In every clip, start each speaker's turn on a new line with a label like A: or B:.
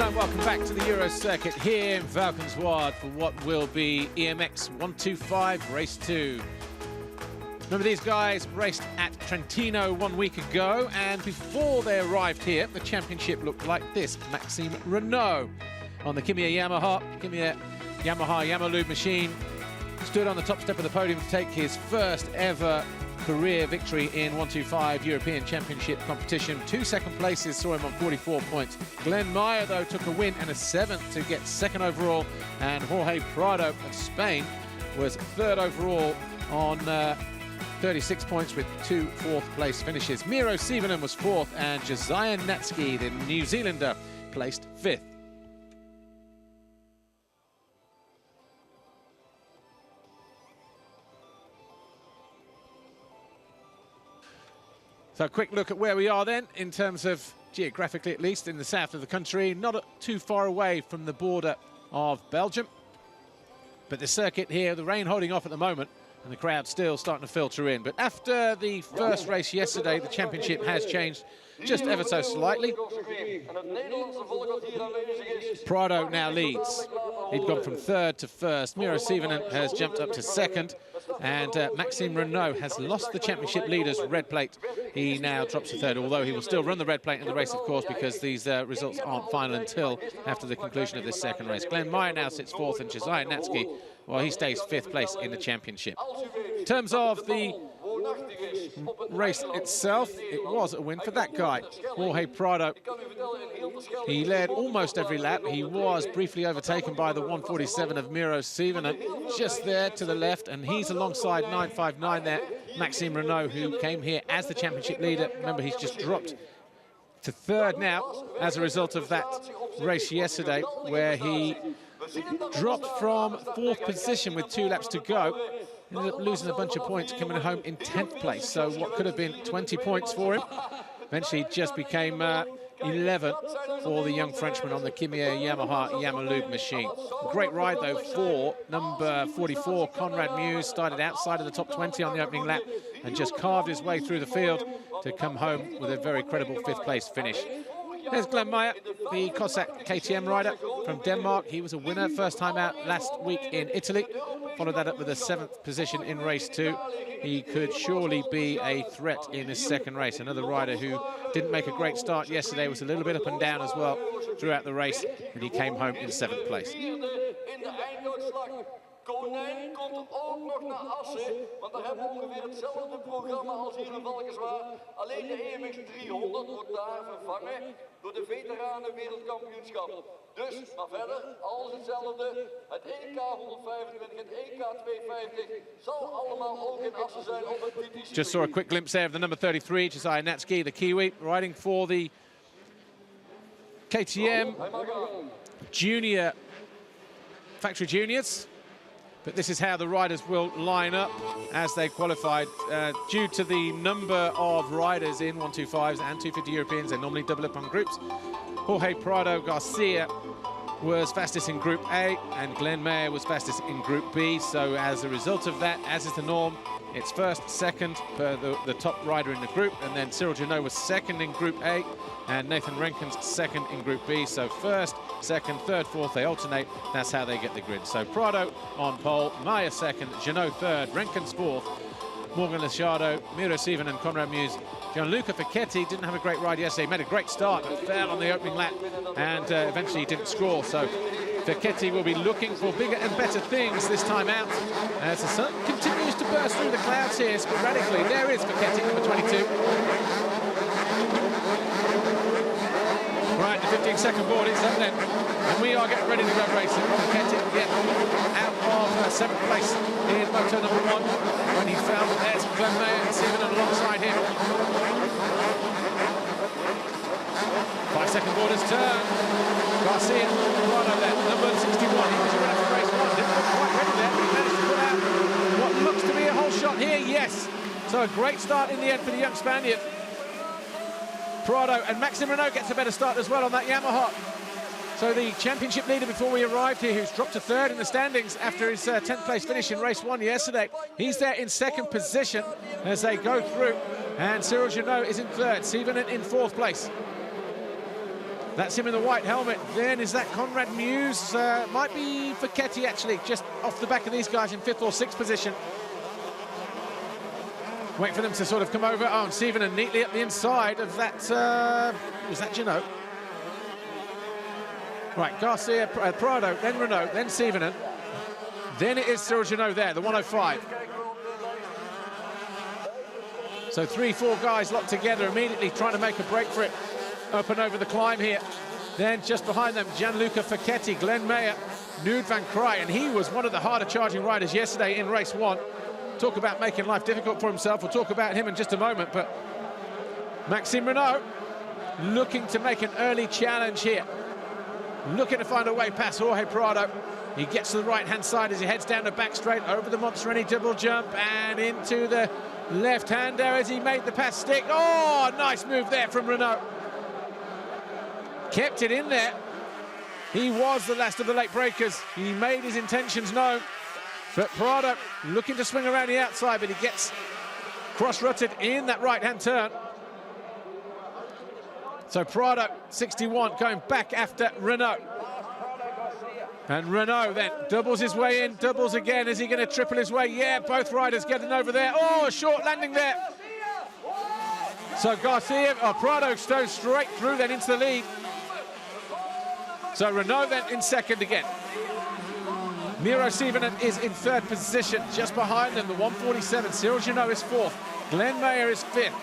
A: and welcome back to the Euro circuit here in Valkenswaard for what will be EMX125 Race 2. Remember, these guys raced at Trentino 1 week ago, and before they arrived here, the championship looked like this. Maxime Renault on the Yamaha Yamalube machine stood on the top step of the podium to take his first ever career victory in 125 European Championship competition. 2 second places saw him on 44 points. Glenn Meyer, though, took a win and a 7th to get 2nd overall, and Jorge Prado of Spain was 3rd overall on 36 points with 2 4th place finishes. Miro Sievenen was 4th, and Josiah Natski, the New Zealander, placed 5th. So a quick look at where we are then, in terms of, geographically at least, in the south of the country, not too far away from the border of Belgium. But the circuit here, the rain holding off at the moment, and the crowd still starting to filter in. But after the first race yesterday, the championship has changed just ever so slightly. Prado now leads. He'd gone from 3rd to 1st. Miro Sievenen has jumped up to 2nd. And Maxime Renault has lost the championship leader's red plate. He now drops to 3rd, although he will still run the red plate in the race, of course, because these results aren't final until after the conclusion of this second race. Glenn Meyer now sits 4th, and Josiah Natski, well, he stays 5th place in the championship. In terms of the race itself, it was a win for that guy, Jorge Prado. He led almost every lap. He was briefly overtaken by the 147 of Miro Sievenen, just there to the left, and he's alongside 959 there, Maxime Renault, who came here as the championship leader. Remember, he's just dropped to 3rd now as a result of that race yesterday, where he dropped from 4th position with 2 laps to go. Ended up losing a bunch of points, coming home in 10th place. So what could have been 20 points for him eventually just became 11 for the young Frenchman on the Yamaha Yamalube machine. Great ride, though, for number 44, Conrad Muse. Started outside of the top 20 on the opening lap and just carved his way through the field to come home with a very credible 5th place finish. There's Glenn Meyer, the Cossack KTM rider from Denmark. He was a winner first time out last week in Italy. Followed that up with a 7th position in race 2. He could surely be a threat in his second race. Another rider who didn't make a great start yesterday, was a little bit up and down as well throughout the race, and he came home in 7th place.
B: Konijn komt ook nog naar Assen, want daar hebben we ongeveer hetzelfde programma als hier in Valkenswaard. Alleen de EMX 300 wordt daar vervangen door de veteranen wereldkampioenschap. Dus, maar verder, alles hetzelfde. Het EK 125, het EK 250 zal allemaal ook in Assen zijn op het TTC.
A: Just saw a quick glimpse there of the number 33, Josiah Natski, the Kiwi, riding for the KTM Junior Factory Juniors. But this is how the riders will line up as they qualified. Due to the number of riders in 125s and 250 Europeans, they normally double up on groups. Jorge Prado Garcia was fastest in Group A, and Glenn Meyer was fastest in Group B. So as a result of that, as is the norm, it's 1st, 2nd per the top rider in the group, and then Cyril Janot was 2nd in Group A, and Nathan Renken's 2nd in Group B. So 1st, 2nd, 3rd, 4th, they alternate. That's how they get the grid. So Prado on pole, Meyer 2nd, Janot 3rd, Renken's 4th, Morgan Licciardo, Miro Sievenen and Conrad Muse. Gianluca Facchetti didn't have a great ride yesterday. He made a great start, but fell on the opening lap, and eventually didn't score. So Facchetti will be looking for bigger and better things this time out, as the sun continues to burst through the clouds here sporadically. There is Facchetti, number 22. Right, the 15-second board is up then, and we are getting ready to go racing. Facchetti get out of 7th place in moto number 1 when he fell. There's Glenn Meyer and Sievenen alongside him. 5-second board is turned. Garcia, Prado there, number 61. He was ready for race 1. Didn't look quite ready there, but he managed to put out what looks to be a whole shot here. Yes. So a great start in the end for the young Spaniard. Prado, and Maxime Renault gets a better start as well on that Yamaha. So the championship leader before we arrived here, who's dropped to 3rd in the standings after his 10th place finish in race 1 yesterday, he's there in 2nd position as they go through, and Cyril Janot is in 3rd, Sievenen in 4th place. That's him in the white helmet. Then is that Conrad Muse? Might be Facchetti, actually, just off the back of these guys in 5th or 6th position. Wait for them to sort of come over. Oh, and Steven neatly up the inside of that, was that Janot? Right, Garcia, Prado, then Renault, then Steven. Then it is Cyril Janot there, the 105. So 3-4 guys locked together immediately, trying to make a break for it. Up and over the climb here. Then just behind them, Gianluca Facchetti, Glenn Mayer, Nude Van Cry, and he was one of the harder charging riders yesterday in race 1. Talk about making life difficult for himself. We'll talk about him in just a moment, but Maxime Renault looking to make an early challenge here. Looking to find a way past Jorge Prado. He gets to the right-hand side as he heads down the back straight over the Montereni double jump and into the left-hander as he made the pass stick. Oh, nice move there from Renault. Kept it in there. He was the last of the late breakers. He made his intentions known. But Prado looking to swing around the outside, but he gets cross-rutted in that right-hand turn. So Prado, 61, going back after Renault. And Renault then doubles his way in, doubles again. Is he going to triple his way? Yeah, both riders getting over there. Oh, a short landing there. So Garcia, Prado goes straight through then into the lead. So Renault then in second again. Miro Sievenen is in 3rd position, just behind them, the 147. Cyril Janot is 4th. Glenn Mayer is 5th.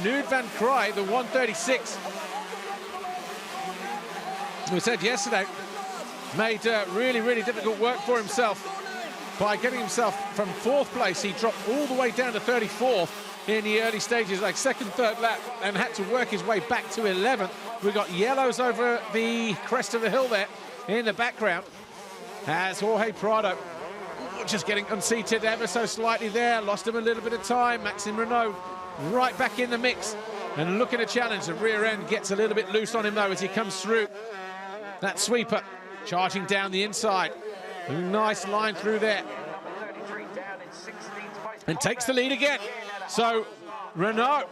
A: Nude Van Cry, the 136. We said yesterday, made really, really difficult work for himself by getting himself from 4th place. He dropped all the way down to 34th in the early stages, like 2nd, 3rd lap, and had to work his way back to 11th. We got yellows over the crest of the hill there in the background as Jorge Prado just getting unseated ever so slightly there. Lost him a little bit of time. Maxime Renault right back in the mix and looking to challenge. The rear end gets a little bit loose on him though as he comes through. That sweeper charging down the inside. A nice line through there. And takes the lead again. So Renault,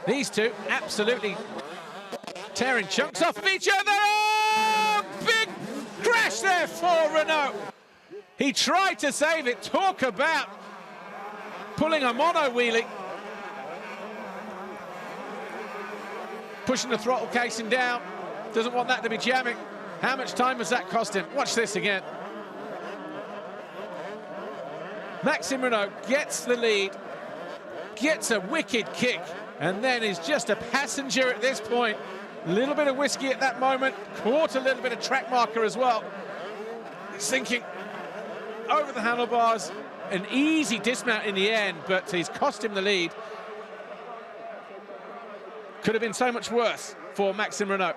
A: these two absolutely tearing chunks off of each other. Oh, big crash there for Renault. He tried to save it. Talk about pulling a mono wheelie. Pushing the throttle casing down. Doesn't want that to be jamming. How much time has that cost him? Watch this again. Maxime Renault gets the lead, gets a wicked kick, and then is just a passenger at this point. A little bit of whiskey at that moment, caught a little bit of track marker as well. Sinking over the handlebars, an easy dismount in the end, but he's cost him the lead. Could have been so much worse for Maxime Renault.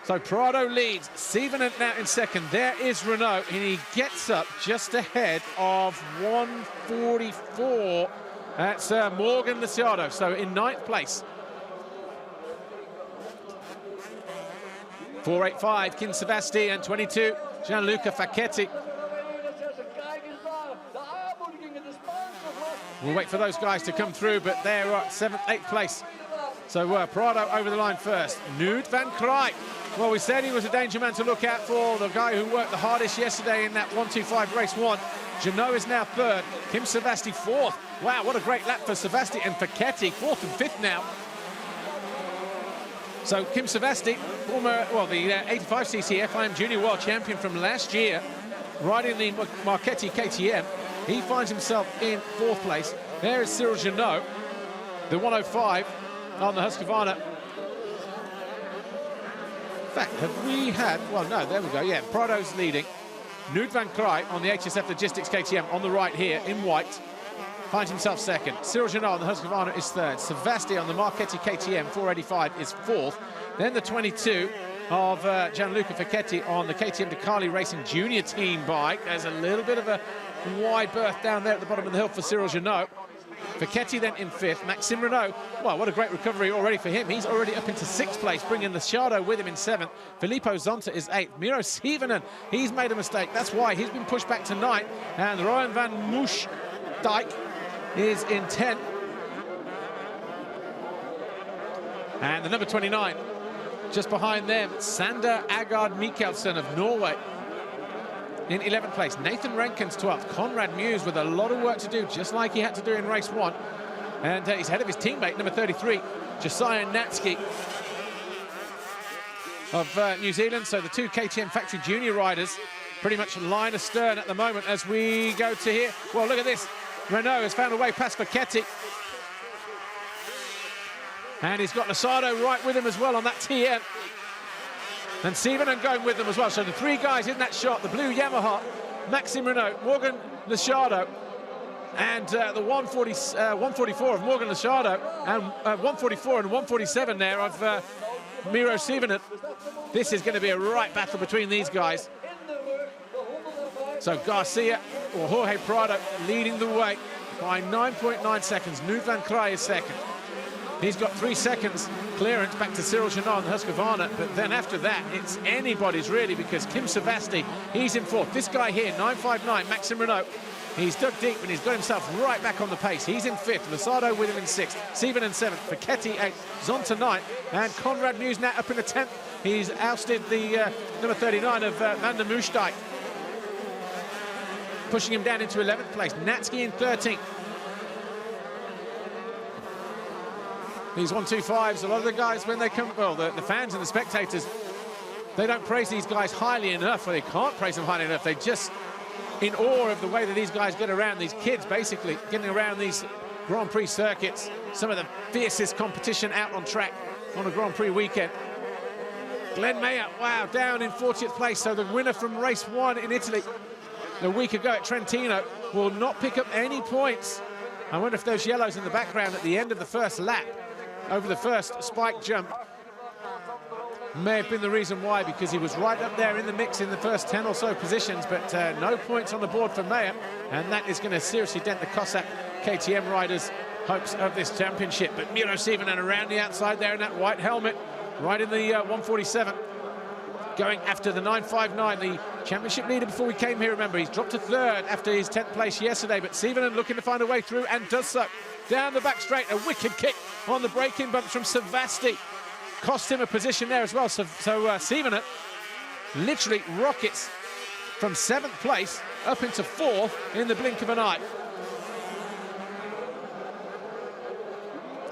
A: So Prado leads, Sievenen now in second. There is Renault, and he gets up just ahead of 144. That's Morgan Luciano, so in 9th place. 485, Kin Savasti, and 22, Gianluca Facchetti. We'll wait for those guys to come through, but they're at 7th, 8th place. So Prado over the line first. Nude Van Cry. Well, we said he was a danger man to look out for, the guy who worked the hardest yesterday in that 125 race 1. Janot is now 3rd. Kim Savasti 4th. Wow, what a great lap for Savasti and Facchetti, 4th and 5th now. So Kim Savasti, former, well, the 85cc FIM Junior World Champion from last year, riding the Marchetti KTM. He finds himself in 4th place. There is Cyril Janot, the 105 on the Husqvarna. In fact, have we had, well, no, there we go, yeah, Prado's leading. Nude Van Cry on the HSF Logistics KTM on the right here in white finds himself 2nd. Cyril Janot on the Husqvarna is 3rd. Savasti on the Marchetti KTM 485 is 4th. Then the 22 of Gianluca Facchetti on the KTM Ducati Racing Junior Team bike. There's a little bit of a wide berth down there at the bottom of the hill for Cyril Janot. Facchetti then in 5th. Maxime Renault, well, what a great recovery already for him. He's already up into 6th place, bringing the Shadow with him in 7th. Filippo Zonta is 8th. Miro Sievenen, he's made a mistake. That's why he's been pushed back to 9th. And Rowan van Moosdijk is in 10th. And the number 29, Just behind them, Sander Agard Mikkelsen of Norway in 11th place. Nathan Renkens 12th. Conrad Muse with a lot of work to do, just like he had to do in race 1. And he's ahead of his teammate, number 33, Josiah Natski of New Zealand. So the two KTM Factory Junior riders pretty much line astern at the moment as we go to here. Well, look at this. Renault has found a way past Facchetti. And he's got Lasardo right with him as well on that TM. And Sievenen going with them as well. So the three guys in that shot, the blue Yamaha, Maxime Renault, Morgan Lasardo, and the 144 of Morgan Lasardo, and 144 and 147 there of Miro Sievenen. This is going to be a right battle between these guys. So Garcia or Jorge Prado leading the way by 9.9 seconds. Knud van Krij is second. He's got 3 seconds clearance back to Cyril Genot and Husqvarna, but then after that, it's anybody's really, because Kim Savasti, he's in fourth. This guy here, 959, Maxime Renault, he's dug deep and he's got himself right back on the pace. He's in fifth, Lasardo with him in sixth, Sievenen in seventh, Facchetti eighth, Zonta ninth, and Conrad Muse now up in the 10th. He's ousted the number 39 of Van der Moestijk, pushing him down into 11th place. Natski in 13th. These 125s, a lot of the guys, when they come, well, the fans and the spectators, they don't praise these guys highly enough, or they can't praise them highly enough. They're just in awe of the way that these guys get around, these kids basically getting around these Grand Prix circuits, some of the fiercest competition out on track on a Grand Prix weekend. Glenn Mayer, wow, down in 40th place. So the winner from race 1 in Italy a week ago at Trentino will not pick up any points. I wonder if those yellows in the background at the end of the first lap over the first spike jump may have been the reason why, because he was right up there in the mix in the first 10 or so positions, but no points on the board for Mayer, and that is going to seriously dent the Cossack KTM riders' hopes of this championship. But Miro Sievenen around the outside there in that white helmet, right in the 147, going after the 959, the championship leader before we came here. Remember, he's dropped to third after his 10th place yesterday, but Sievenen looking to find a way through and does so. Down the back straight, a wicked kick on the braking bumps from Savasti. Cost him a position there as well. So Sievenen literally rockets from 7th place up into 4th in the blink of an eye.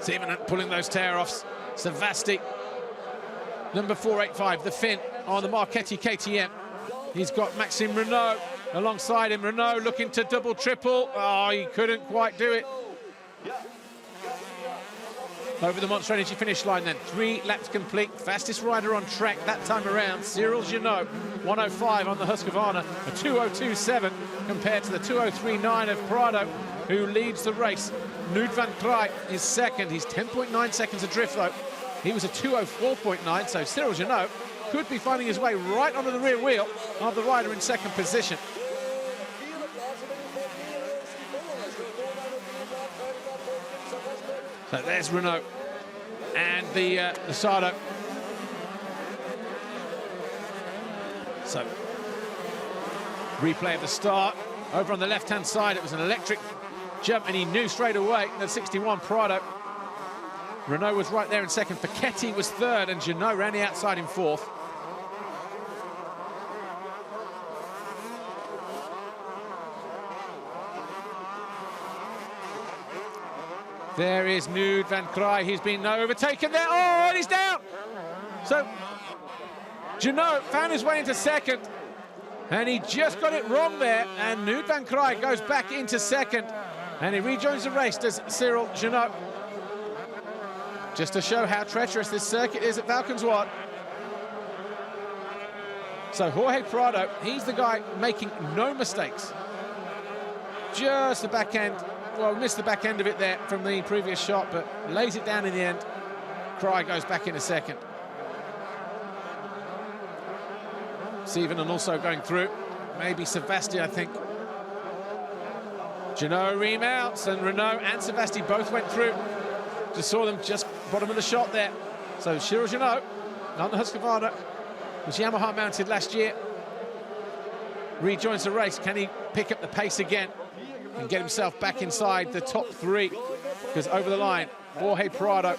A: Sievenen pulling those tear-offs. Savasti, number 485, the Finn on the Marchetti KTM. He's got Maxime Renault alongside him. Renault looking to double, triple. Oh, he couldn't quite do it. Over the Monster Energy finish line then. 3 laps complete. Fastest rider on track that time around, Cyril Genot. 105 on the Husqvarna. A 2:02.7 compared to the 2:03.9 of Prado, who leads the race. Knud van Krij is second. He's 10.9 seconds adrift though. He was a 2:04.9, so Cyril Genot could be finding his way right onto the rear wheel of the rider in second position. So there's Renault and the Lasardo. So replay of the start. Over on the left-hand side, it was an electric jump, and he knew straight away that 61 Prado. Renault was right there in second. Facchetti was third, and Genot ran the outside in fourth. There is Knud van Krij. He's been overtaken there. Oh, and he's down. So Genot found his way into second, and he just got it wrong there. And Knud van Krij goes back into second, and he rejoins the race, does Cyril Genot. Just to show how treacherous this circuit is at Valkenswaard. So Jorge Prado, he's the guy making no mistakes. Just the back end. Well, missed the back end of it there from the previous shot, but lays it down in the end. Krij goes back in a second. Sievenen also going through. Maybe Savasti, I think. Genot remounts, and Renault and Savasti both went through. Just saw them just bottom of the shot there. So Cyril Genot, on the Husqvarna, was Yamaha mounted last year. Rejoins the race. Can he pick up the pace again and get himself back inside the top 3? Because over the line, Jorge Prado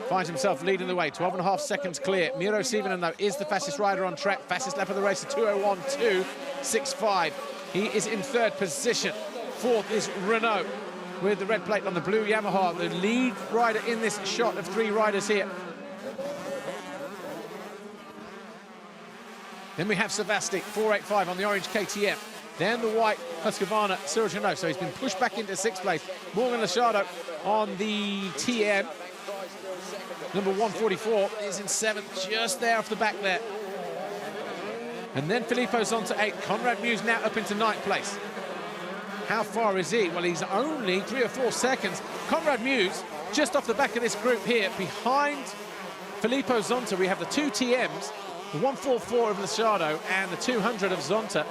A: finds himself leading the way. 12.5 seconds clear. Miro Siivonen, though, is the fastest rider on track. Fastest lap of the race, a 2:01.265. He is in third position. Fourth is Renault with the red plate on the blue Yamaha, the lead rider in this shot of 3 riders here. Then we have Savasti, 4.85 on the orange KTM. Then the white Husqvarna, Cyril Janot. So he's been pushed back into 6th place. Morgan Lasciardo on the TM. Number 144 is in 7th, just there off the back there. And then Filippo Zonta 8. Conrad Mewse now up into 9th place. How far is he? Well, he's only 3 or 4 seconds. Conrad Mewse, just off the back of this group here, behind Filippo Zonta. We have the 2 TMs, the 144 of Lasciardo and the 200 of Zonta.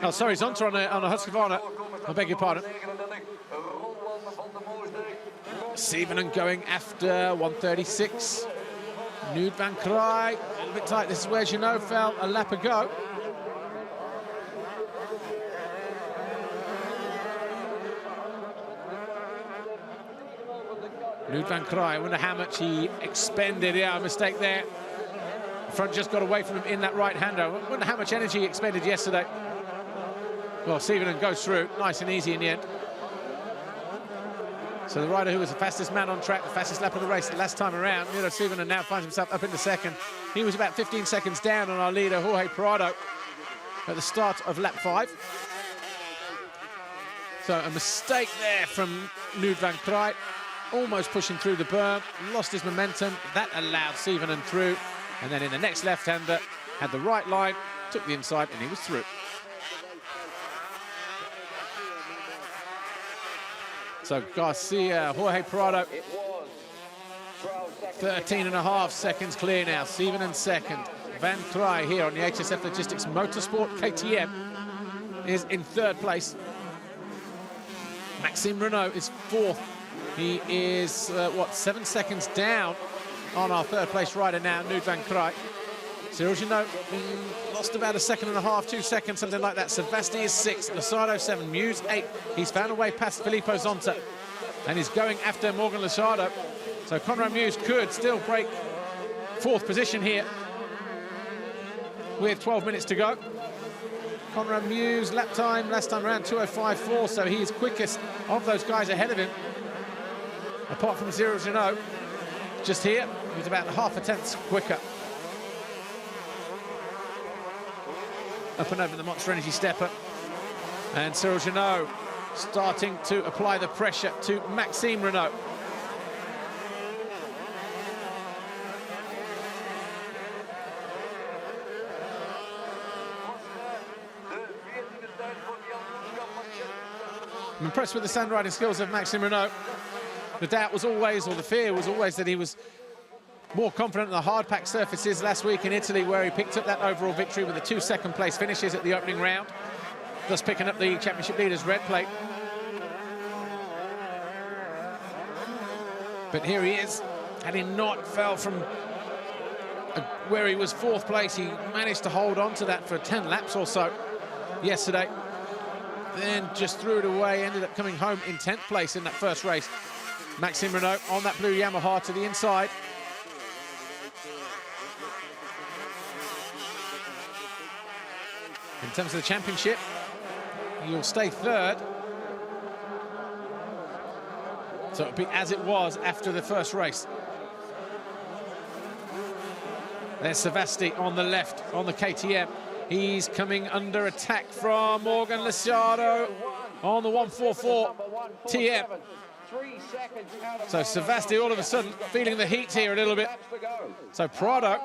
A: Oh, sorry, Zonta on a Husqvarna. I beg your pardon. Siivonen going after 136. Nude van Kraai, a little bit tight. This is where Janot fell a lap ago. Nude van Kraai, I wonder how much he expended. Yeah, a mistake there. Front just got away from him in that right-hander. I wonder how much energy he expended yesterday. Well, Siivonen goes through, nice and easy in the end. So the rider who was the fastest man on track, the fastest lap of the race the last time around, Miro Siivonen now finds himself up into 2nd. He was about 15 seconds down on our leader, Jorge Prado, at the start of lap 5. So a mistake there from Nude van Kraai, almost pushing through the berm, lost his momentum. That allowed Siivonen through. And then in the next left-hander, had the right line, took the inside, and he was through. So Garcia, Jorge Prado, 13.5 seconds clear now. Siivonen 2nd. Van Kraai here on the HSF Logistics Motorsport KTM is in 3rd place. Maxime Renault is 4th. He is, 7 seconds down on our 3rd place rider now, Nude van Kraai. Cyril Janot lost about 1.5 seconds, 2 seconds, something like that. Savasti is 6th, Lasciardo 7, Mewse 8. He's found a way past Filippo Zonta, and he's going after Morgan Lasciardo. So Conrad Mewse could still break 4th position here with 12 minutes to go. Conrad Mewse, lap time last time around 2:05.4, so he is quickest of those guys ahead of him. Apart from Cyril Janot, just here, he's about 0.5 tenths quicker. Up and over the Monster Energy stepper. And Cyril Janot starting to apply the pressure to Maxime Renault. I'm impressed with the sand riding skills of Maxime Renault. The doubt was always, or the fear was always, that he was more confident on the hard pack surfaces last week in Italy, where he picked up that overall victory with the 2 second-place finishes at the opening round, thus picking up the championship leader's red plate. But here he is, had he not fell from where he was 4th place, he managed to hold on to that for 10 laps or so yesterday. Then just threw it away, ended up coming home in 10th place in that first race. Maxime Renault on that blue Yamaha to the inside. In terms of the championship, you'll stay 3rd. So it'll be as it was after the first race. There's Savasti on the left on the KTM. He's coming under attack from Morgan Lasciardo on the 144 TM. So Savasti all of a sudden feeling the heat here a little bit. So Prado,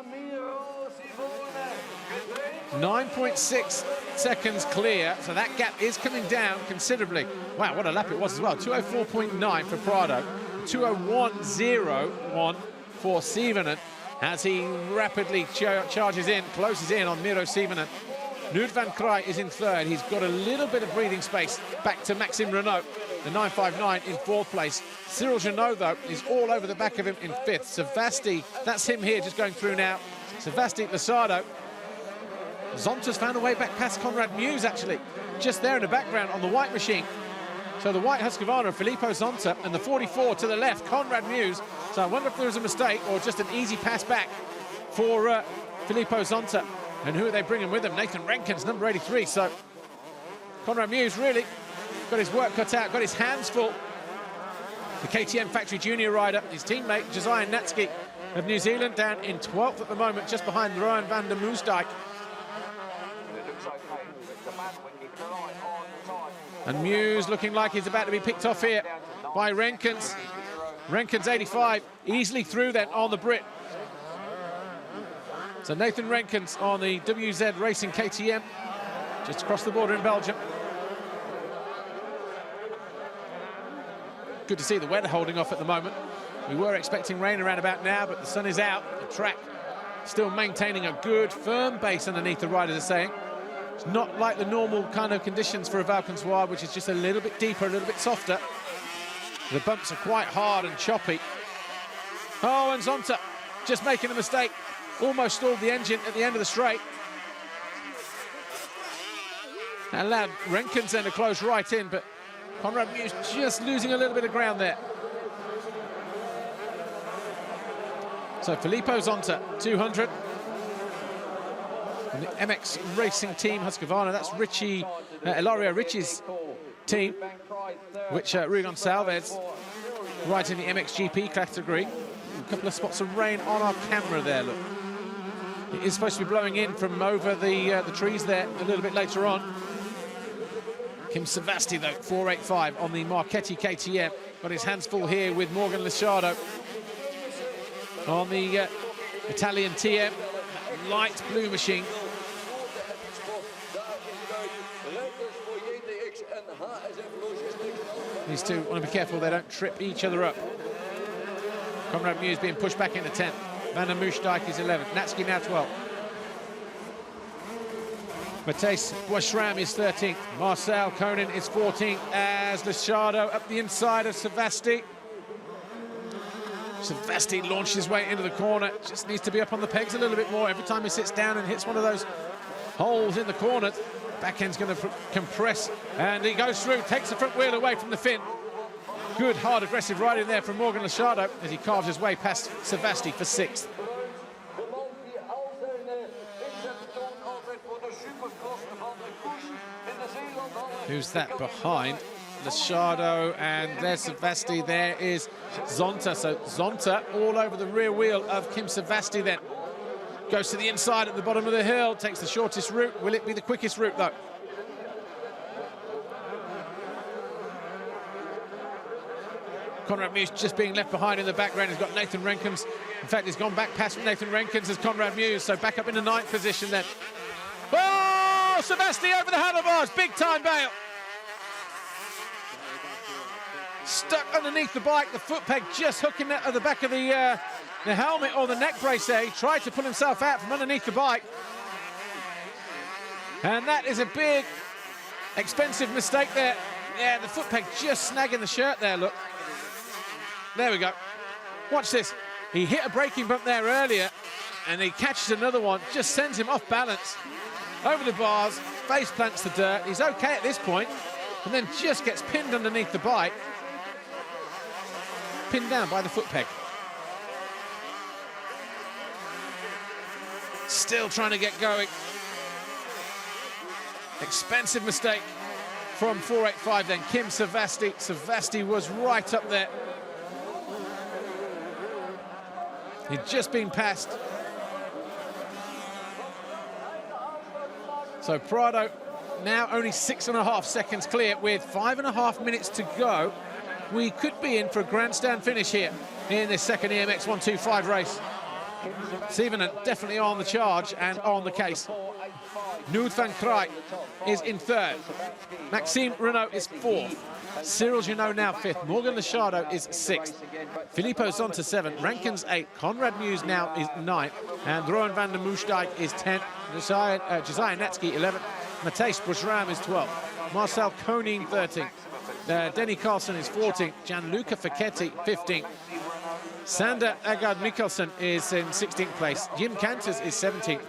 A: 9.6 seconds clear, so that gap is coming down considerably. Wow, what a lap it was as well. 2:04.9 for Prado, 2:01.01 for Siivonen as he rapidly charges in, closes in on Miro Siivonen. Nude van Kraai is in 3rd. He's got a little bit of breathing space back to Maxime Renault, the 9.59 in 4th place. Cyril Janot, though, is all over the back of him in 5th. Savasti, that's him here just going through now. Savasti, Lasciardo. Zonta's found a way back past Conrad Mewse, actually, just there in the background on the white machine. So the white Husqvarna, Filippo Zonta, and the 44 to the left, Conrad Muse. So I wonder if there was a mistake or just an easy pass back for Filippo Zonta. And who are they bringing with him? Nathan Renkins, number 83. So Conrad Muse really got his work cut out, got his hands full. The KTM Factory Junior rider, his teammate Josiah Natski of New Zealand, down in 12th at the moment, just behind Rowan van der Moosdijk. And Muse looking like he's about to be picked off here by Renkins. Renkins 85, easily through then on the Brit. So Nathan Renkins on the WZ Racing KTM, just across the border in Belgium. Good to see the weather holding off at the moment. We were expecting rain around about now, but the sun is out. The track still maintaining a good, firm base underneath, the riders are saying. It's not like the normal kind of conditions for a Valkenswaard, which is just a little bit deeper, a little bit softer. The bumps are quite hard and choppy. Oh, and Zonta just making a mistake. Almost stalled the engine at the end of the straight. That allowed Renkins then to close right in, but Conrad Muse just losing a little bit of ground there. So Filippo Zonta, 200. And the MX Racing team, Husqvarna, that's Richie, Ilario Ricci's team, which Rui Gonçalves, right in the MXGP category. A couple of spots of rain on our camera there, look. It is supposed to be blowing in from over the trees there a little bit later on. Kim Savasti, though, 485 on the Marchetti KTM. Got his hands full here with Morgan Licciardo on the Italian TM, light blue machine. These two want to be careful they don't trip each other up. Conrad Muse being pushed back into 10th. Van der Moosdijk is 11th. Natski now 12th. Matthijs Boisram is 13th. Marcel Koenen is 14th as Licciardo up the inside of Savasti. Savasti launched his way into the corner. Just needs to be up on the pegs a little bit more. Every time he sits down and hits one of those holes in the corner, back end's going to compress. And he goes through, takes the front wheel away from the fin. Good, hard, aggressive riding there from Morgan Licciardo as he carves his way past Savasti for 6th. Who's that behind? Licciardo, and there's Savasti. There is Zonta. So Zonta all over the rear wheel of Kim Savasti then. Goes to the inside at the bottom of the hill, takes the shortest route. Will it be the quickest route, though? Conrad Muse just being left behind in the background. He's got Nathan Renkins. In fact, he's gone back past Nathan Renkins as Conrad Muse, so back up in the 9th position then. Oh, Savasti over the handlebars, big time bail. Stuck underneath the bike, the foot peg just hooking that at the back of the helmet or the neck brace there. He tried to pull himself out from underneath the bike. And that is a big, expensive mistake there. Yeah, the foot peg just snagging the shirt there, look. There we go. Watch this. He hit a braking bump there earlier, and he catches another one, just sends him off balance. Over the bars, face plants the dirt. He's okay at this point, and then just gets pinned underneath the bike. Pinned down by the foot peg. Still trying to get going. Expensive mistake from 485 then. Kim Savasti. Savasti was right up there. He'd just been passed. So Prado now only 6.5 seconds clear with 5.5 minutes to go. We could be in for a grandstand finish here in this second EMX125 race. Stevenant definitely on the charge and on the case. Noud van Krij is in 3rd. Maxime Renault is 4th. Cyril Junot now 5th. Morgan Licciardo is 6th. Filippo Zonta 7th. Renkins 8th. Conrad Muse now is 9th. And Rowan van der Moosdijk is 10th. Josiah Natski 11th. Matthijs Boisram is 12th. Marcel Koenen 13th. Denny Carlson is 14th. Gianluca Facchetti 15th. Sander Agard Mikkelsen is in 16th place. Jim Canters is 17th.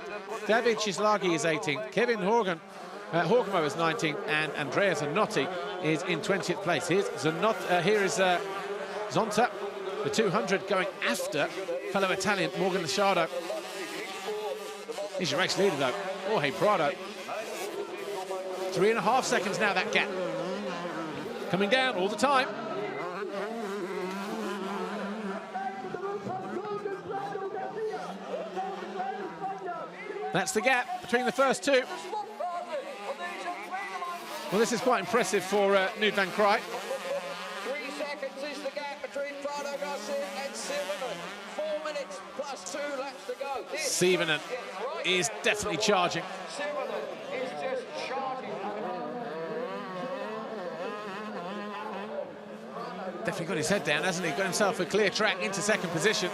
A: David Chislagi is 18th. Kevin Horgan Horkimo is 19th, and Andrea Zanotti is in 20th place. Here is Zonta, the 200, going after fellow Italian Morgan Licciardo. He's your race leader, though. Jorge Prado. 3.5 seconds now, that gap. Coming down all the time. That's the gap between the first two. Well, this is quite impressive for Nude van Krij.
C: 3 seconds is the gap between Prado Garcia and Sievenen. 4 minutes plus 2 laps to go.
A: Sievenen is definitely charging.
B: Sievenen is just charging.
A: Definitely got his head down, hasn't he? Got himself a clear track into second position.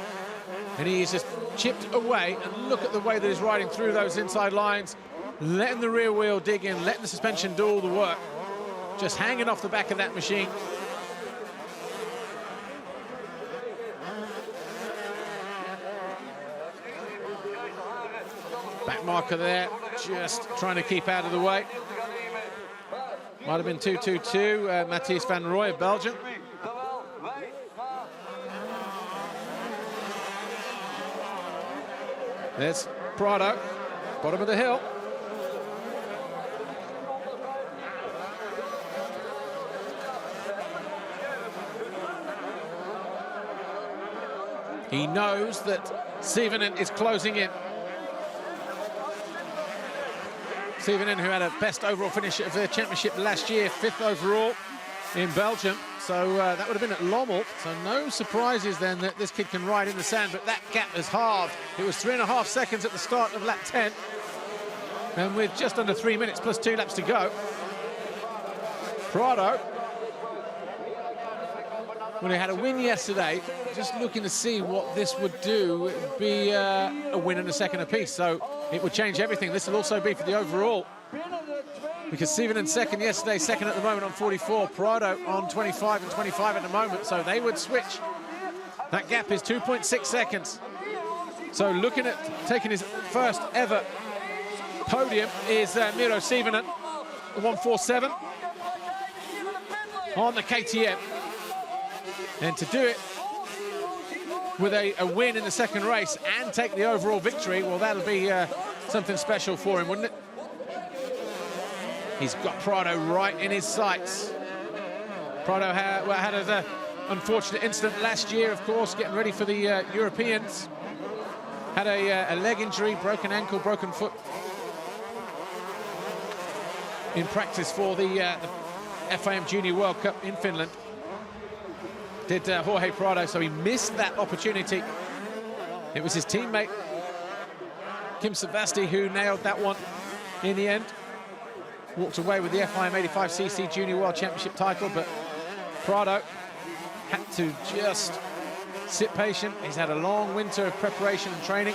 A: And he's just chipped away, and look at the way that he's riding through those inside lines, letting the rear wheel dig in, letting the suspension do all the work. Just hanging off the back of that machine. Back marker there, just trying to keep out of the way. Might have been 2-2-2, Mathias van Rooij of Belgium. There's Prado, bottom of the hill. He knows that Sievenen is closing in. Sievenen, who had a best overall finish of the championship last year, 5th overall in Belgium. So that would have been at Lommel. So no surprises then that this kid can ride in the sand, but that gap has halved. It was 3.5 seconds at the start of lap 10. And with just under 3 minutes plus 2 laps to go, Prado, when he had a win yesterday, just looking to see what this would do. It would be a win and a second apiece, so it would change everything. This will also be for the overall, because Sievenen second yesterday, second at the moment on 44, Prado on 25 and 25 at the moment, so they would switch. That gap is 2.6 seconds. So looking at taking his first ever podium is Miro Sievenen, 147 on the KTM. And to do it with a win in the second race and take the overall victory, well, that'll be something special for him, wouldn't it? He's got Prado right in his sights. Prado had an unfortunate incident last year, of course, getting ready for the Europeans. Had a leg injury, broken ankle, broken foot in practice for the FIM Junior World Cup in Finland. Did Jorge Prado, so he missed that opportunity. It was his teammate, Kim Savasti, who nailed that one in the end. Walked away with the FIM 85cc Junior World Championship title, but Prado had to just sit patient. He's had a long winter of preparation and training.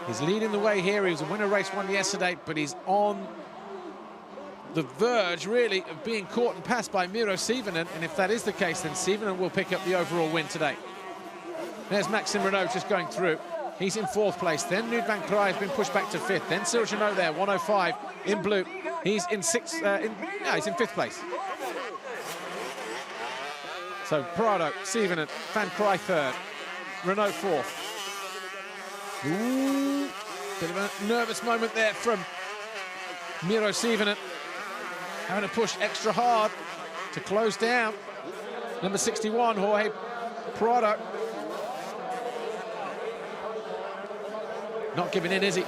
A: He's leading the way here. He was a winner race 1 yesterday, but he's on the verge, really, of being caught and passed by Miro Sievenen, and if that is the case, then Sievenen will pick up the overall win today. There's Maxime Renault just going through. He's in 4th place. Then Nude van Krij has been pushed back to 5th. Then Cyril Genot there, 105 in blue. He's in 6th. He's in 5th place. So Prado, Sievenen, van Krij 3rd, Renault 4th. Ooh, bit of a nervous moment there from Miro Sievenen, having to push extra hard to close down number 61, Jorge Prado. Not giving in, is he?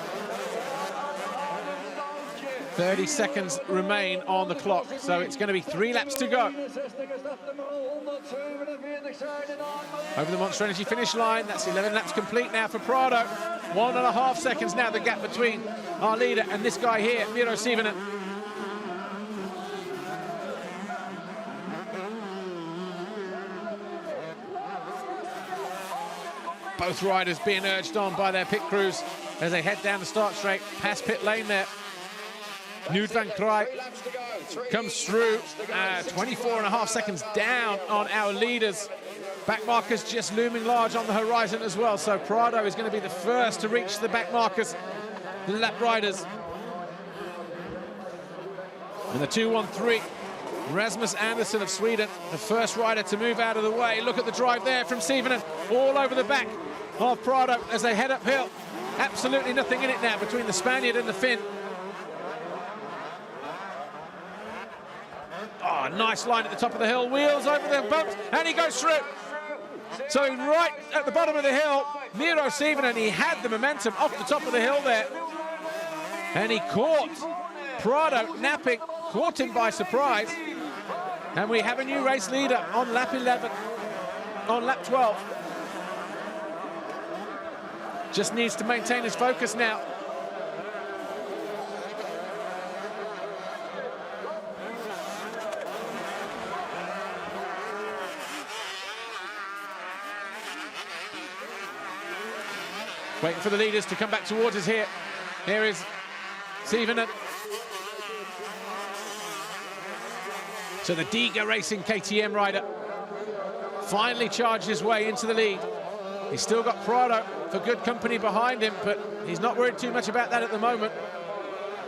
A: 30 seconds remain on the clock, so it's going to be 3 laps to go. Over the Monster Energy finish line, that's 11 laps complete now for Prado. 1.5 seconds now, the gap between our leader and this guy here, Miro Sievenen. Both riders being urged on by their pit crews as they head down the start straight, past pit lane there. Nude van Krij comes through, 24.5 seconds down on our leaders. Back markers just looming large on the horizon as well, so Prado is going to be the first to reach the back markers, the lap riders. In the 2-1-3, Rasmus Andersson of Sweden, the first rider to move out of the way. Look at the drive there from Sivinen, all over the back of Prado as they head uphill. Absolutely nothing in it now between the Spaniard and the Finn. Oh, nice line at the top of the hill, wheels over the bumps, and he goes through. So right at the bottom of the hill, Miro Sivinen, he had the momentum off the top of the hill there. And he caught Prado napping, caught him by surprise. And we have a new race leader on lap 11, on lap 12. Just needs to maintain his focus now. Waiting for the leaders to come back towards us here. Here is Sivinen. So the Diga Racing KTM rider finally charged his way into the lead. He's still got Prado for good company behind him, but he's not worried too much about that at the moment.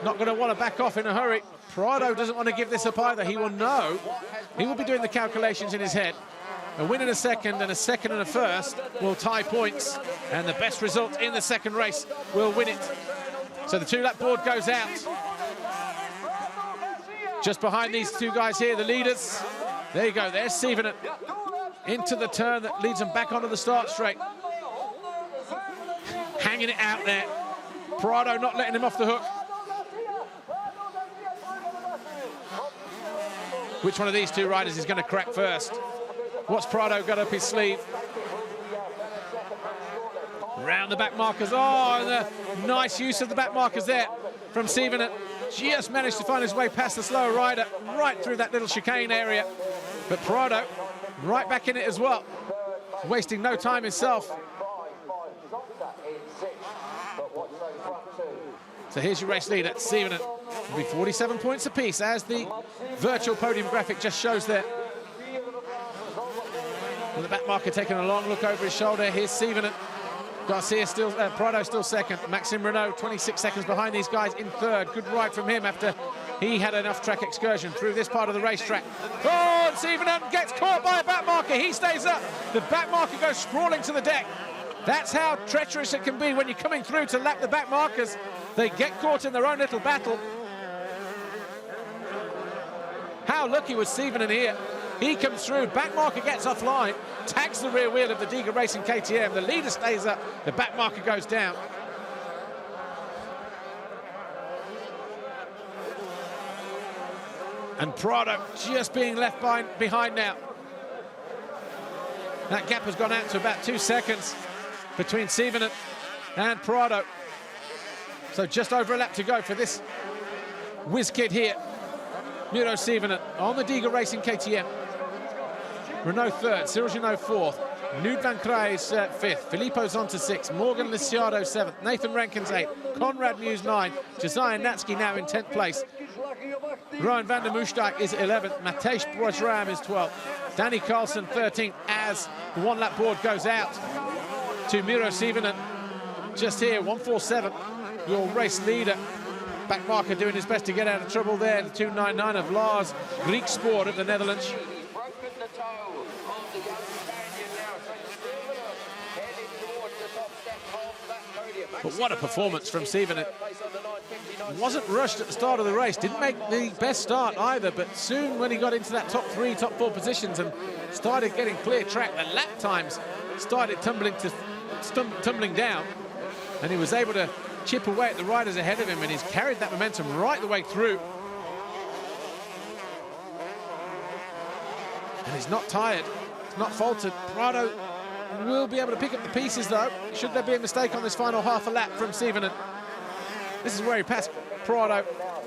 A: Not going to want to back off in a hurry. Prado doesn't want to give this up either. He will know. He will be doing the calculations in his head. A win in a second and a first will tie points, and the best result in the second race will win it. So the 2-lap board goes out. Just behind these two guys here, the leaders. There you go, there's Sivinen into the turn that leads them back onto the start straight. Hanging it out there. Prado not letting him off the hook. Which one of these two riders is going to crack first? What's Prado got up his sleeve? Round the back markers. Oh, and the nice use of the back markers there from Sivinen. Just managed to find his way past the slower rider, right through that little chicane area. But Prado, right back in it as well. Wasting no time himself. So here's your race leader, Sivinen. It'll be 47 points apiece, as the virtual podium graphic just shows there. With the back marker taking a long look over his shoulder. Here's Sivinen. Garcia still, Prado still second. Maxime Renault 26 seconds behind these guys in third. Good ride from him after he had an off-track excursion through this part of the racetrack. Oh, and Sivinen gets caught by a back marker. He stays up. The back marker goes sprawling to the deck. That's how treacherous it can be when you're coming through to lap the back markers. They get caught in their own little battle. How lucky was Sivinen here? He comes through, back marker gets offline, tags the rear wheel of the Diga Racing KTM. The leader stays up, the back marker goes down. And Prado just being left behind now. That gap has gone out to about 2 seconds between Sivinen and Prado. So just over a lap to go for this whiz kid here. Miro Sivinen on the Diga Racing KTM. Renault third, Cyril Genot fourth, Nude Van Krijs fifth, Filippo Zonta sixth, Morgan Lisiado seventh, Nathan Rankins eighth, Conrad Muse 9, Josiah Natsky now in 10th place. Rowan van der Moestijk is 11th, Matej Brojram is 12th, Danny Carlson 13th, as the 1-lap board goes out to Miro Sivinen. Just here, 147, your race leader. Back marker doing his best to get out of trouble there. The 299 of Lars Griekspoor of the Netherlands. But what a performance from Sivinen. Wasn't rushed at the start of the race, didn't make the best start either, but soon when he got into that top 3, top 4 positions and started getting clear track, the lap times started tumbling down, and he was able to chip away at the riders ahead of him, and he's carried that momentum right the way through. And he's not tired, he's not faltered. Prado will be able to pick up the pieces though, should there be a mistake on this final half a lap from Sivinen. This is where he passed Prado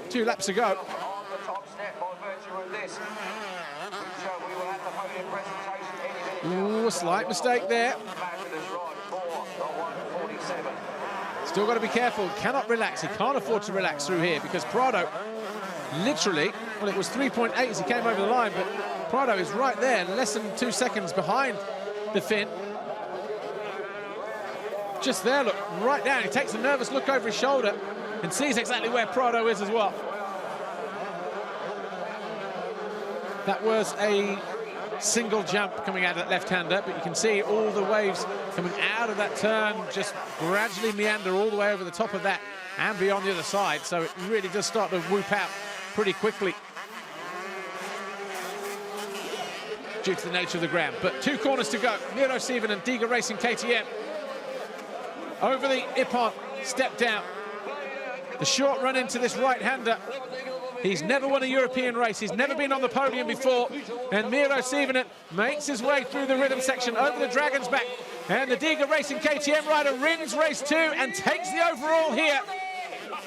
A: 2 laps ago. Ooh, a slight mistake there. Still got to be careful, cannot relax, he can't afford to relax through here, because Prado literally, well, it was 3.8 as he came over the line, but Prado is right there, less than 2 seconds behind the Finn. Just there, look, right down. He takes a nervous look over his shoulder and sees exactly where Prado is as well. That was a single jump coming out of that left-hander, but you can see all the waves coming out of that turn just gradually meander all the way over the top of that and beyond the other side. So it really does start to whoop out pretty quickly due to the nature of the ground. But 2 corners to go. Miro Sivonen and Diga Racing KTM over the Ippon, step down. The short run into this right-hander. He's never won a European race. He's never been on the podium before. And Miro Sivonen makes his way through the rhythm section over the Dragon's Back. And the Diga Racing KTM rider wins race 2 and takes the overall here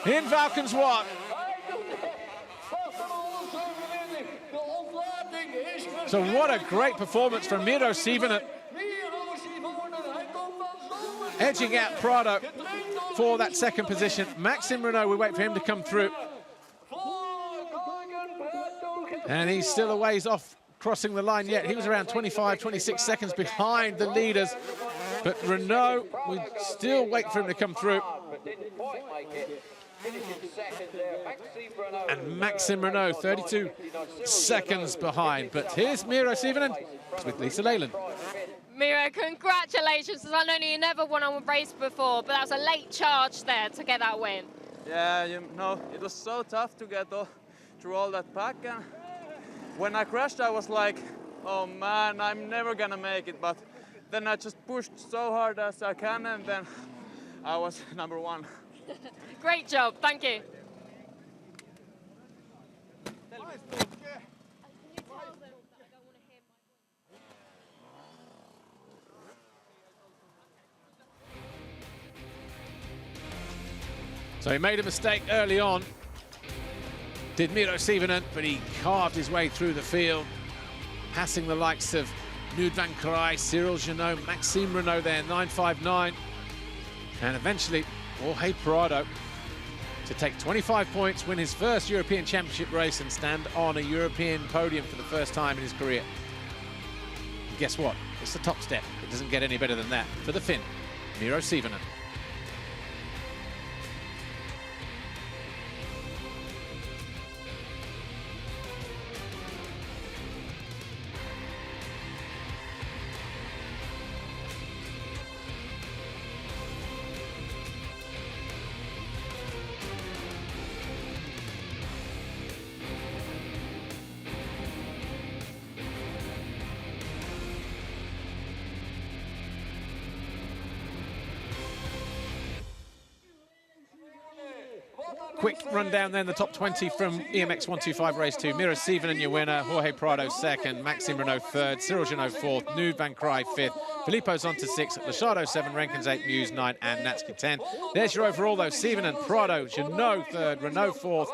A: in Valkenswaard. So what a great performance from Miro Sivonen, edging out Prado for that second position. Maxime Renault, we wait for him to come through. And he's still a ways off crossing the line yet. He was around 25, 26 seconds behind the leaders. But Renault, we still wait for him to come through. And Maxime Renault, 32 seconds behind. But here's Miro Sivonen with Lisa Leyland.
D: Miro, congratulations. I know you never won a race before, but that was a late charge there to get that win.
E: Yeah, you know, it was so tough to get through all that pack. And when I crashed, I was like, oh man, I'm never gonna make it. But then I just pushed so hard as I can, and then I was number 1.
D: Great job, thank you.
A: So he made a mistake early on, did Miro Sivonen, but he carved his way through the field, passing the likes of Knud van Krij, Cyril Genot, Maxime Renault there, 9.59. And eventually, Jorge Prado to take 25 points, win his first European Championship race and stand on a European podium for the first time in his career. And guess what? It's the top step. It doesn't get any better than that for the Finn, Miro Sivonen. Quick rundown then, the top 20 from EMX125 race 2. Miro Sivonen, your winner. Jorge Prado second. Maxime Renault third. Cyril Genot fourth. Knud van Krij fifth. Filippo Zonta sixth. Lachado 7. Renkens 8. Muse 9. And Natsuki 10. There's your overall though. Sivonen, Prado, Genot third. Renault fourth.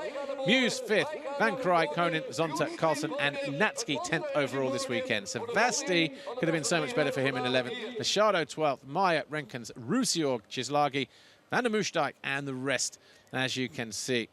A: Muse fifth. Van Krij, Konin, Zonta, Carlson and Natsuki 10th overall this weekend. Savasti could have been so much better for him in 11th. Lachado 12th. Maya, Renkens, Rusiorg, Chislagi, Van der Moosdijk and the rest, as you can see.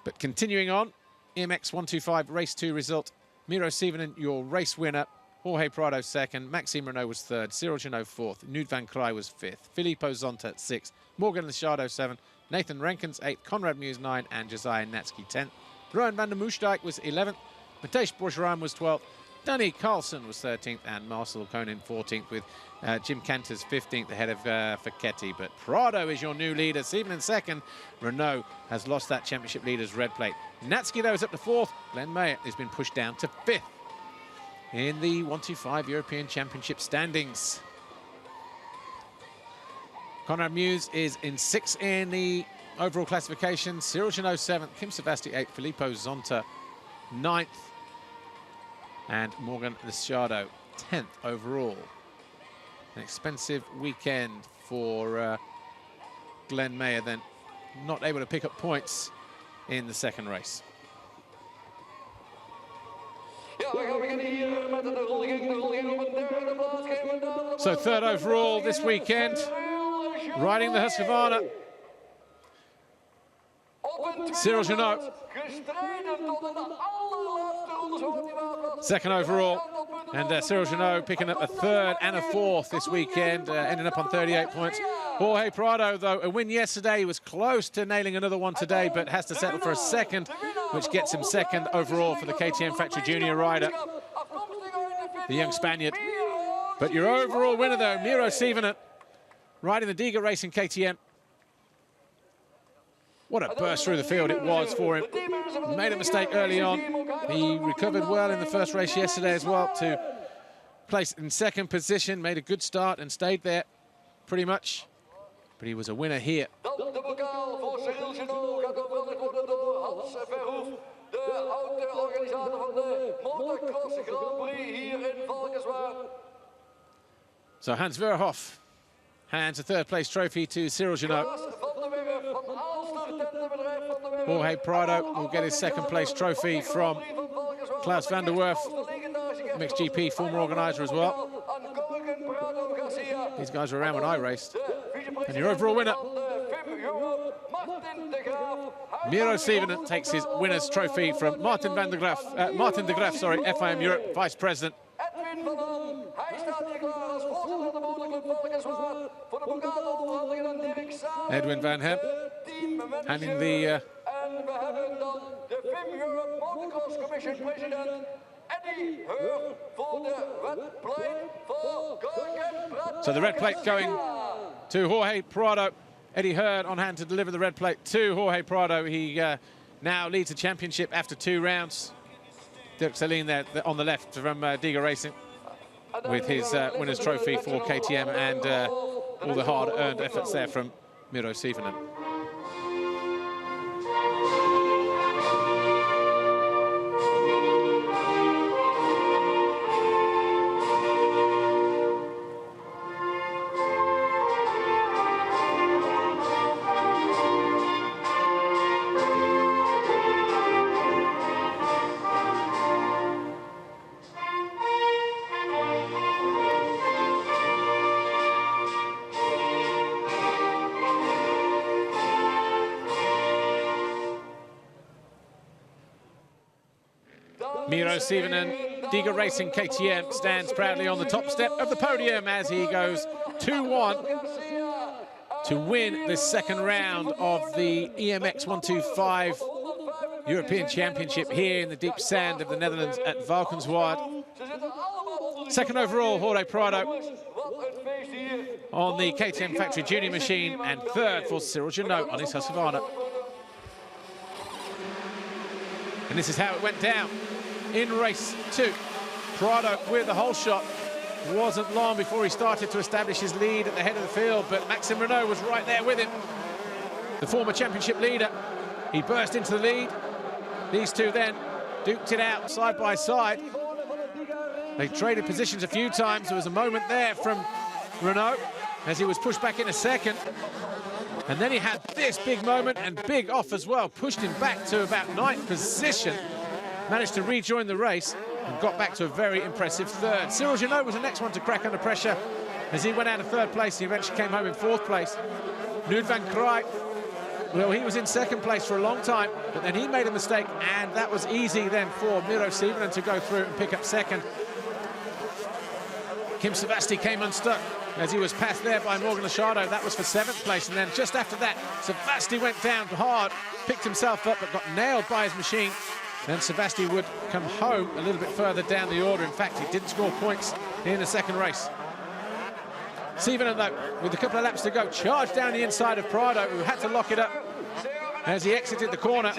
A: But continuing on, EMX125 race 2 result. Miro Sivonen, your race winner. Jorge Prado second. Maxime Renault was third. Cyril Genot fourth. Knud van Krij was fifth. Filippo Zonta 6th. Morgan Lachado 7th. Nathan Renkens 8th. Conrad Muse 9th. And Josiah Natsuki 10th. Rowan van der Moosdijk was 11th. Matej Borgeran was 12th. Danny Carlson was 13th and Marcel Konin 14th, with Jim Canters 15th ahead of Facchetti. But Prado is your new leader. Sivonen second. Renault has lost that championship leader's red plate. Natsuki, though, is up to 4th. Glenn Mayer has been pushed down to 5th in the 125 European Championship standings. Conrad Muse is in 6th in the overall classification. Cyril Genot 7th. Kim Savasti 8th. Filippo Zonta 9th. And Morgan Lachado 10th overall. An expensive weekend for Glenn Mayer, then not able to pick up points in the second race. So third overall this weekend, riding the Husqvarna. Cyril Genot. Second overall. And Cyril Genot picking up a third and a fourth this weekend, ending up on 38 points. Jorge Prado, though, a win yesterday. He was close to nailing another one today, but has to settle for a second, which gets him second overall for the KTM Factory Junior rider, the young Spaniard. But your overall winner, though, Miro Sievonen, riding the Diga Racing KTM. What a burst through the field it was for him. Made a mistake early on. He recovered well in the first race yesterday as well to place in second position, made a good start and stayed there pretty much. But he was a winner here. So Hans Verhoef hands a third place trophy to Cyril Genot. Jorge Prado will get his second place trophy from Klaus van der Werf, MXGP former organizer as well. These guys were around when I raced. And your overall winner, Miro Sievonen, takes his winner's trophy from Martin de Graaf, FIM Europe Vice President. Edwin van Hemp handing the so the red plate going to Jorge Prado. Eddie Hurd on hand to deliver the red plate to Jorge Prado. He now leads the championship after 2 rounds. Dirk Saleen there on the left from Diga Racing with his winner's trophy for KTM and all the hard-earned efforts there from Miro Sievonen. Miro Sievonen, Diga Racing KTM, stands proudly on the top step of the podium as he goes 2-1 to win this second round of the EMX125 European Championship here in the deep sand of the Netherlands at Valkenswaard. Second overall, Jorge Prado on the KTM Factory Junior machine, and third for Cyril Genot on his Husqvarna. And this is how it went down. In race 2, Prado with the whole shot. Wasn't long before he started to establish his lead at the head of the field, but Maxime Renaux was right there with him. The former championship leader, he burst into the lead. These two then duked it out side by side. They traded positions a few times. There was a moment there from Renaux as he was pushed back in a second. And then he had this big moment and big off as well, pushed him back to about 9th position. Managed to rejoin the race and got back to a very impressive third. Cyril Genot was the next one to crack under pressure as he went out of 3rd place. He eventually came home in 4th place. Nude van Krij, well, he was in 2nd place for a long time, but then he made a mistake, and that was easy then for Miro Sievonen to go through and pick up 2nd. Kim Savasti came unstuck as he was passed there by Morgan Lichardo. That was for 7th place, and then just after that, Savasti went down hard, picked himself up, but got nailed by his machine. Then Savasti would come home a little bit further down the order. In fact, he didn't score points in the second race. Sievonen, though, with a couple of laps to go, charged down the inside of Prado, who had to lock it up as he exited the corner.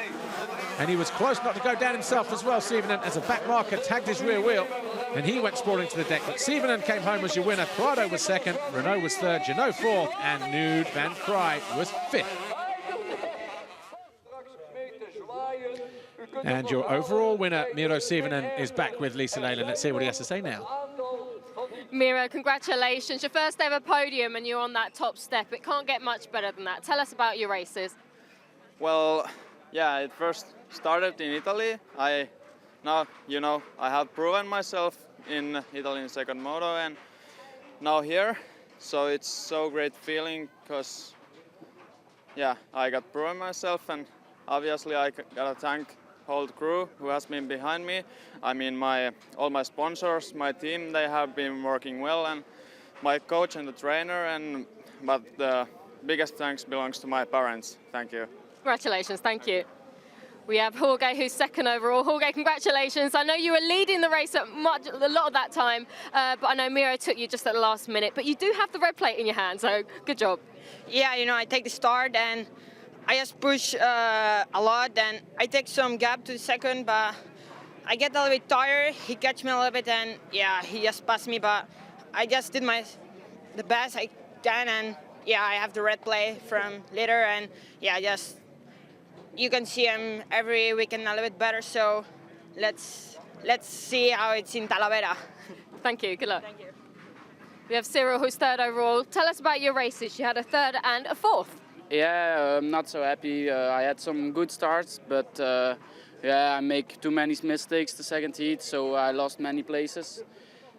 A: And he was close not to go down himself as well, Sievonen, as a back marker tagged his rear wheel, and he went sprawling to the deck. But Sievonen came home as your winner. Prado was 2nd, Renaux was 3rd, Genot 4th, and Nude van Krij was 5th. And your overall winner, Miro Sievonen, is back with Lisa Leyland. Let's hear what he has to say now.
D: Miro, congratulations. Your first ever podium and you're on that top step. It can't get much better than that. Tell us about your races.
E: Well, yeah, it first started in Italy. I have proven myself in Italy in second moto and now here. So it's so great feeling because, yeah, I got proven myself and obviously I gotta thank whole crew who has been behind me. I mean, all my sponsors, my team, they have been working well, and my coach and the trainer. But the biggest thanks belongs to my parents. Thank you.
D: Congratulations, thank you. We have Jorge, who's second overall. Jorge, congratulations. I know you were leading the race a lot of that time, but I know Miro took you just at the last minute. But you do have the red plate in your hand, so good job.
F: Yeah, you know, I take the start and I just push a lot, and I take some gap to the second, but I get a little bit tired. He catch me a little bit, and yeah, he just passed me, but I just did the best I can, and yeah, I have the red plate from later, and yeah, you can see him every weekend a little bit better, so let's see how it's in Talavera.
D: Thank you, good luck.
F: Thank you.
D: We have Cyril, who's third overall. Tell us about your races. You had a third and a fourth.
G: Yeah, I'm not so happy. I had some good starts, but yeah, I make too many mistakes the second heat, so I lost many places.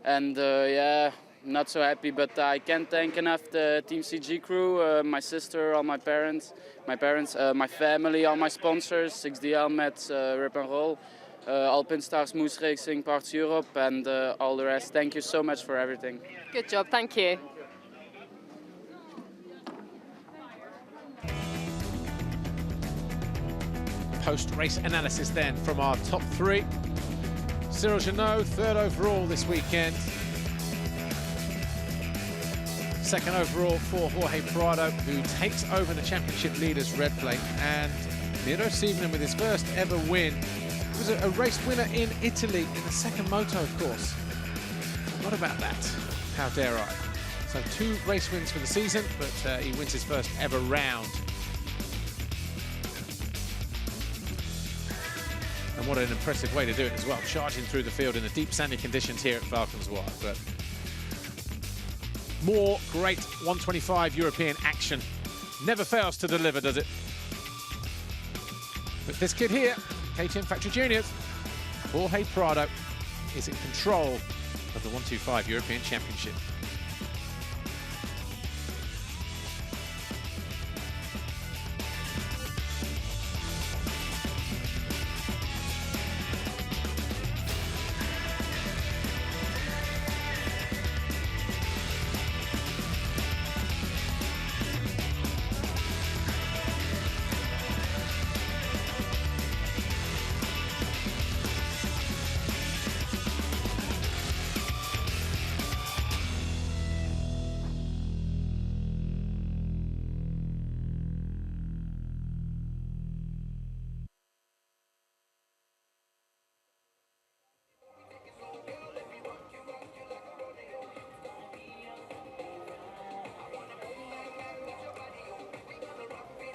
G: And yeah, not so happy, but I can't thank enough the Team CG crew, my sister, all my parents, my family, all my sponsors, 6D Helmets, Rip and Roll, Alpinstars, Moose Racing, Parts Europe, and all the rest. Thank you so much for everything.
D: Good job, thank you.
A: Post-race analysis then from our top three. Cyril Genot, third overall this weekend. Second overall for Jorge Prado, who takes over the championship leader's red plate. And Miro Sievenen with his first ever win. He was a race winner in Italy in the second moto, of course. What about that? How dare I? So 2 race wins for the season, but he wins his first ever round. And what an impressive way to do it as well, charging through the field in the deep sandy conditions here at Valkenswaard. But more great 125 European action. Never fails to deliver, does it? But this kid here, KTM Factory Juniors, Jorge Prado, is in control of the 125 European Championship.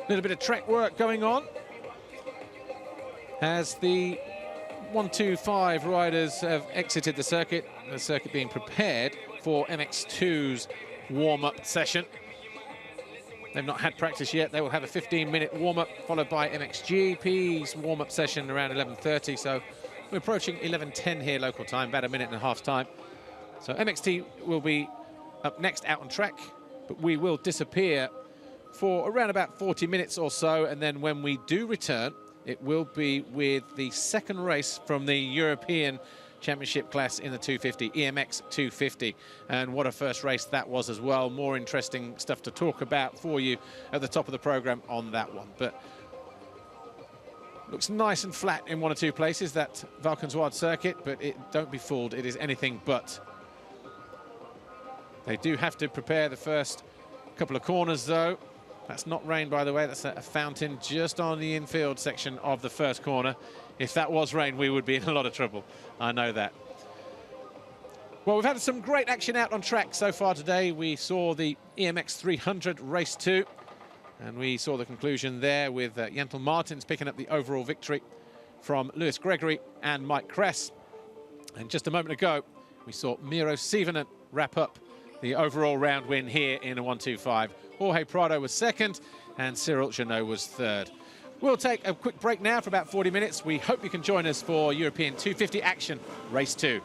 A: A little bit of track work going on as the 125 riders have exited the circuit being prepared for MX2's warm-up session. They've not had practice yet. They will have a 15-minute warm-up followed by MXGP's warm-up session around 11:30. So we're approaching 11:10 here local time, about a minute and a half's time. So MXT will be up next out on track, but we will disappear for around about 40 minutes or so, and then when we do return, it will be with the second race from the European Championship class in the 250, EMX125. And what a first race that was as well. More interesting stuff to talk about for you at the top of the program on that one. But looks nice and flat in one or two places, that Valkenswaard circuit, but don't be fooled, it is anything but. They do have to prepare the first couple of corners though. That's not rain, by the way. That's a fountain just on the infield section of the first corner. If that was rain, we would be in a lot of trouble. I know that. Well, we've had some great action out on track so far today. We saw the EMX 300 race 2, and we saw the conclusion there with Jentel Martins picking up the overall victory from Lewis Gregory and Mike Kress. And just a moment ago, we saw Miro Sievenen wrap up the overall round win here in a 125. Jorge Prado was second and Cyril Genot was third. We'll take a quick break now for about 40 minutes. We hope you can join us for European 250 action, race 2.